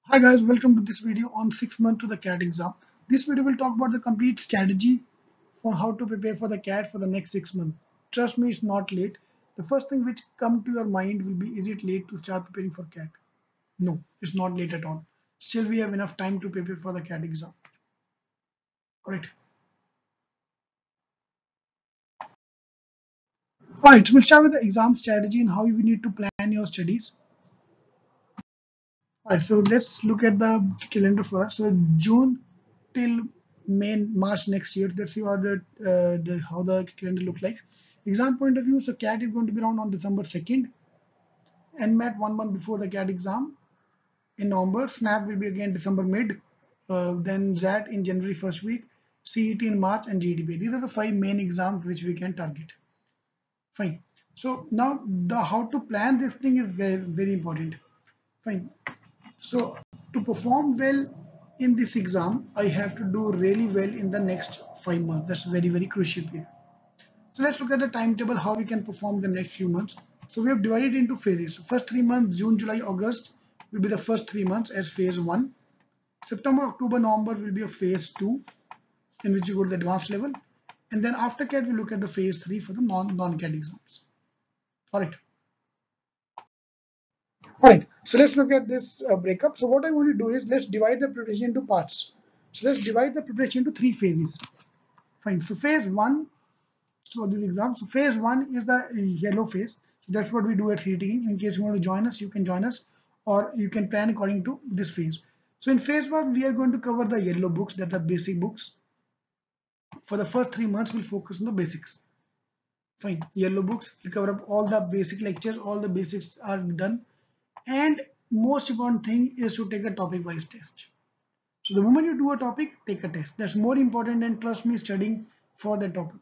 Hi guys, welcome to this video on 6 months to the CAT exam. This video will talk about the complete strategy for how to prepare for the CAT for the next 6 months. Trust me, it's not late. The first thing which come to your mind will be, is it late to start preparing for CAT? No, it's not late at all. Still we have enough time to prepare for the CAT exam. Alright. Alright, so we'll start with the exam strategy and how you need to plan your studies. Alright, so let's look at the calendar for us. So June till May, March next year. Let's see how the calendar look like. Exam point of view, so CAT is going to be around on December 2nd. NMAT 1 month before the CAT exam in November. SNAP will be again December mid. Then ZAT in January first week. CET in March and GDP. These are the 5 main exams which we can target. Fine. So now the how to plan this thing is very, very important. Fine. So to perform well in this exam, I have to do really well in the next 5 months. That's very, very crucial here. So let's look at the timetable, how we can perform the next few months. So we have divided into phases. So first 3 months, June, July, August will be the first 3 months as phase 1. September, October, November will be a phase 2 in which you go to the advanced level. And then after CAT, we look at the phase 3 for the non-CAT exams. All right. All right, so let's look at this breakup. So what I want to do is let's divide the preparation into parts. So let's divide the preparation into 3 phases. Fine. So phase 1, so this exam. So phase 1 is the yellow phase. So that's what we do at IIMking. In case you want to join us, you can join us, or you can plan according to this phase. So in phase 1, we are going to cover the yellow books, that are basic books. For the first 3 months, we'll focus on the basics. Fine. Yellow books, we cover up all the basic lectures, all the basics are done. And most important thing is to take a topic wise test. So the moment you do a topic, take a test. That's more important than, trust me, studying for the topic.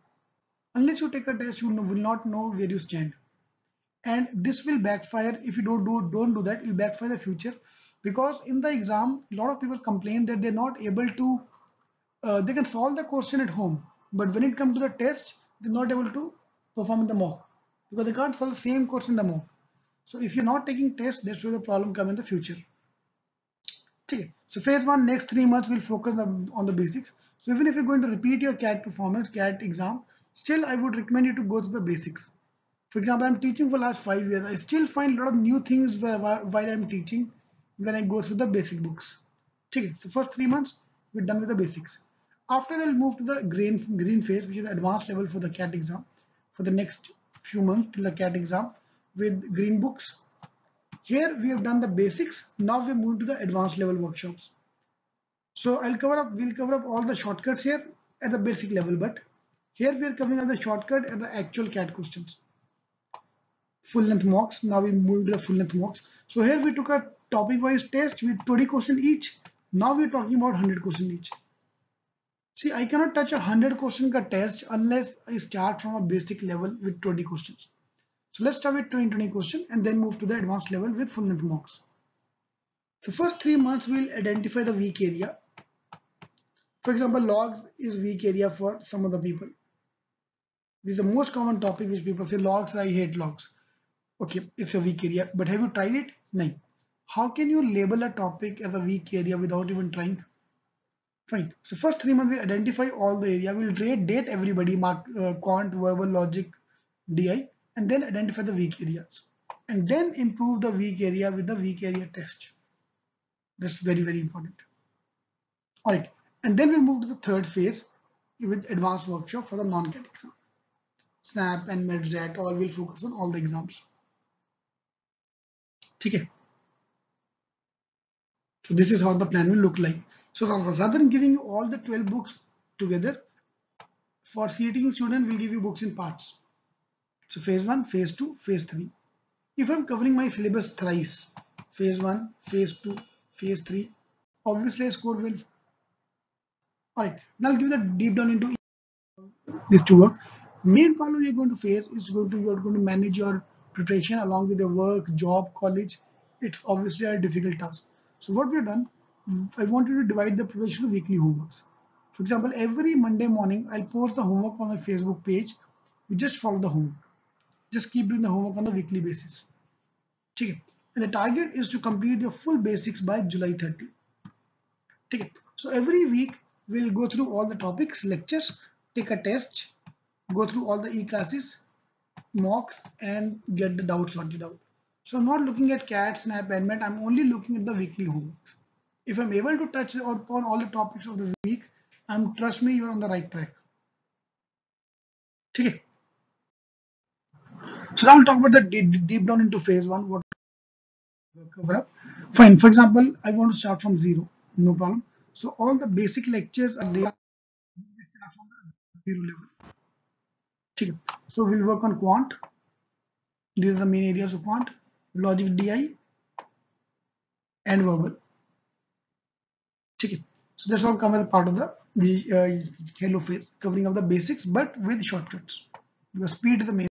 Unless you take a test, you will not know where you stand. And this will backfire if you don't do that. It will backfire in the future, because in the exam, a lot of people complain that they're not able to. They can solve the question at home, but when it comes to the test, they're not able to perform in the mock because they can't solve the same question in the mock. So if you're not taking tests, that's where the problem comes in the future. Okay. So phase 1, next 3 months will focus on the basics. So even if you're going to repeat your CAT performance, CAT exam, still I would recommend you to go through the basics. For example, I'm teaching for last 5 years. I still find a lot of new things while I'm teaching when I go through the basic books. Okay. So first 3 months, we're done with the basics. After that, we'll move to the green phase, which is the advanced level for the CAT exam for the next few months till the CAT exam with green books. Here we have done the basics. Now we move to the advanced level workshops. So we'll cover up all the shortcuts here at the basic level, but here we are covering up the shortcut at the actual CAT questions. Full length mocks. Now we move to the full length mocks. So here we took a topic wise test with 20 questions each. Now we're talking about 100 questions each. See, I cannot touch a 100 question test unless I start from a basic level with 20 questions. So let's start with 20 questions and then move to the advanced level with full length mocks. So first 3 months we'll identify the weak area. For example, logs is weak area for some of the people. This is the most common topic which people say, logs, I hate logs. Okay, it's a weak area, but have you tried it? No. How can you label a topic as a weak area without even trying? Fine. So first 3 months we'll identify all the area. We'll date everybody, mark quant, verbal, logic, DI, and then identify the weak areas. And then improve the weak area with the weak area test. That's very, very important. All right. And then we'll move to the third phase with advanced workshop for the non-CAT exam. SNAP and MedZat all will focus on all the exams. Okay. So this is how the plan will look like. So rather than giving you all the 12 books together, for CET student, we'll give you books in parts. So phase 1, phase 2, phase 3. If I'm covering my syllabus thrice, phase 1, phase 2, phase 3, obviously I score well. Alright, now I'll give the deep down into these two work. Main problem you're going to face is you're going to manage your preparation along with your work, job, college. It's obviously a difficult task. So what we've done, I want you to divide the preparation to weekly homeworks. For example, every Monday morning, I'll post the homework on my Facebook page. You just follow the homework. Just keep doing the homework on the weekly basis. Okay. and the target is to complete your full basics by July 30. Okay. So every week we'll go through all the topics, lectures, take a test, go through all the e-classes, mocks, and get the doubts sorted out. So I'm not looking at CAT, SNAP, NMAT, I'm only looking at the weekly homeworks. If I'm able to touch upon all the topics of the week, trust me, you're on the right track. Okay. So now we'll talk about the deep down into phase one, what cover up. Fine. For example, I want to start from zero, no problem. So all the basic lectures are there. Start from the zero level. Okay. So we'll work on quant. These are the main areas of quant, logic, DI, and verbal. Okay. So that's all come as a part of the hello phase, covering of the basics, but with shortcuts. Because speed is the main.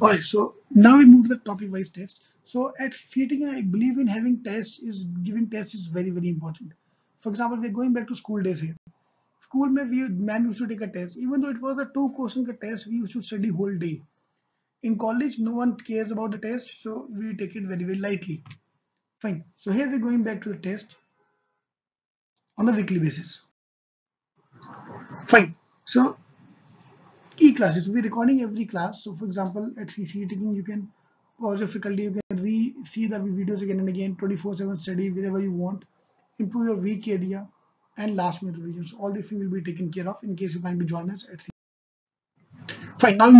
Alright, so now we move to the topic wise test. So at FETing, I believe in having tests is giving tests is very, very important. For example, we're going back to school days here. School mein ma'am used to take a test. Even though it was a 2-question test, we used to study whole day. In college, no one cares about the test, so we take it very, very lightly. Fine. So here we're going back to the test on the weekly basis. Fine. So e-classes, we'll be recording every class. So for example, at FETing, you can pause your faculty, you can see the videos again and again, 24/7 study wherever you want, improve your weak area, and last minute revisions. All this will be taken care of in case you plan to join us at Fine. Now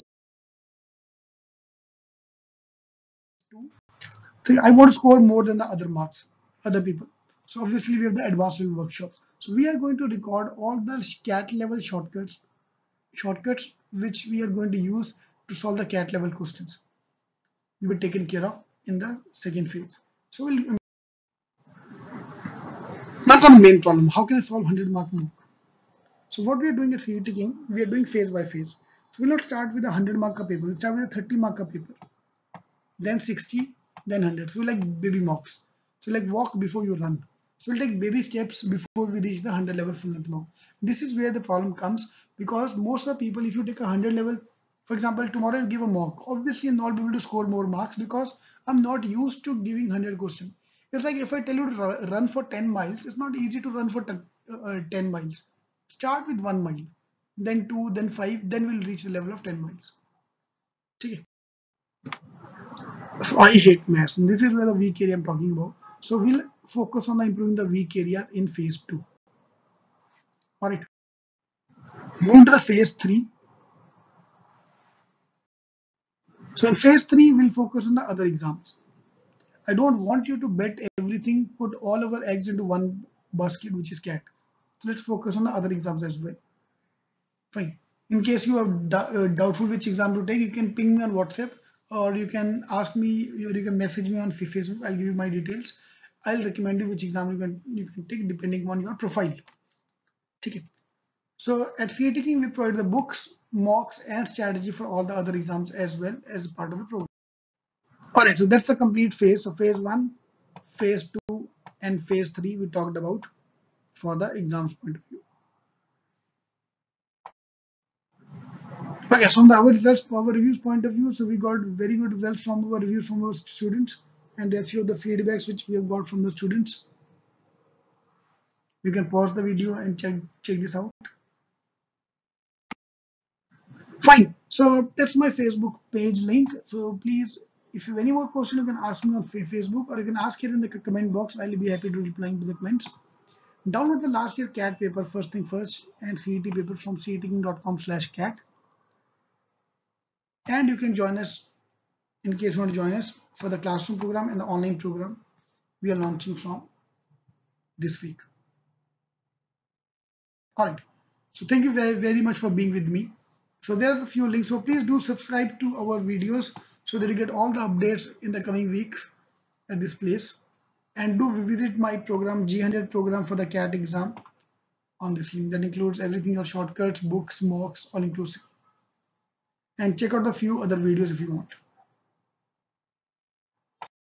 I want to score more than the other people. So obviously we have the advanced level workshops. So we are going to record all the CAT level shortcuts which we are going to use to solve the CAT level questions. Will be taken care of in the second phase. So we'll not on the main problem. How can I solve 100-mark mock? So what we are doing at FETing, we are doing phase by phase. So we'll not start with a 100-mark paper. We'll start with a 30-mark paper, then 60, then 100. So we like baby mocks. So like walk before you run. So we'll take baby steps before we reach the 100 level full length mock. This is where the problem comes, because most of the people, if you take a 100 level, for example, tomorrow you give a mock, obviously I'm not able to score more marks because I'm not used to giving 100 questions. It's like if I tell you to run for 10 miles, it's not easy to run for 10 miles. Start with 1 mile, then 2, then 5, then we'll reach the level of 10 miles. Okay. So I hate maths, and this is where the weak area I'm talking about. So we'll focus on improving the weak area in phase 2. All right. Move to the phase 3. So in phase 3, we'll focus on the other exams. I don't want you to bet everything, put all our eggs into one basket, which is CAT. So let's focus on the other exams as well. Fine. In case you are doubtful which exam to take, you can ping me on WhatsApp, or you can ask me, or you can message me on Facebook. I'll give you my details. I'll recommend you which exam you can take depending on your profile. Okay. So at FETing, we provide the books, mocks, and strategy for all the other exams as well as part of the program. All right, so that's the complete phase. So phase 1, phase 2, and phase 3 we talked about for the exams point of view. Okay, so from our results, from our reviews point of view, so we got very good results from our reviews from our students, and there are few of the feedbacks which we have got from the students. You can pause the video and check this out. Fine. So that's my Facebook page link. So please, if you have any more questions, you can ask me on Facebook, or you can ask here in the comment box. I'll be happy to reply to the comments. Download the last year CAT paper first thing first, and CET paper from ceting.com/CAT. And you can join us in case you want to join us for the classroom program and the online program we are launching from this week. All right. So thank you very, very much for being with me. So there are a few links. So please do subscribe to our videos so that you get all the updates in the coming weeks at this place. And do visit my program, G100 program for the CAT exam on this link. That includes everything, your shortcuts, books, mocks, all inclusive. And check out a few other videos if you want.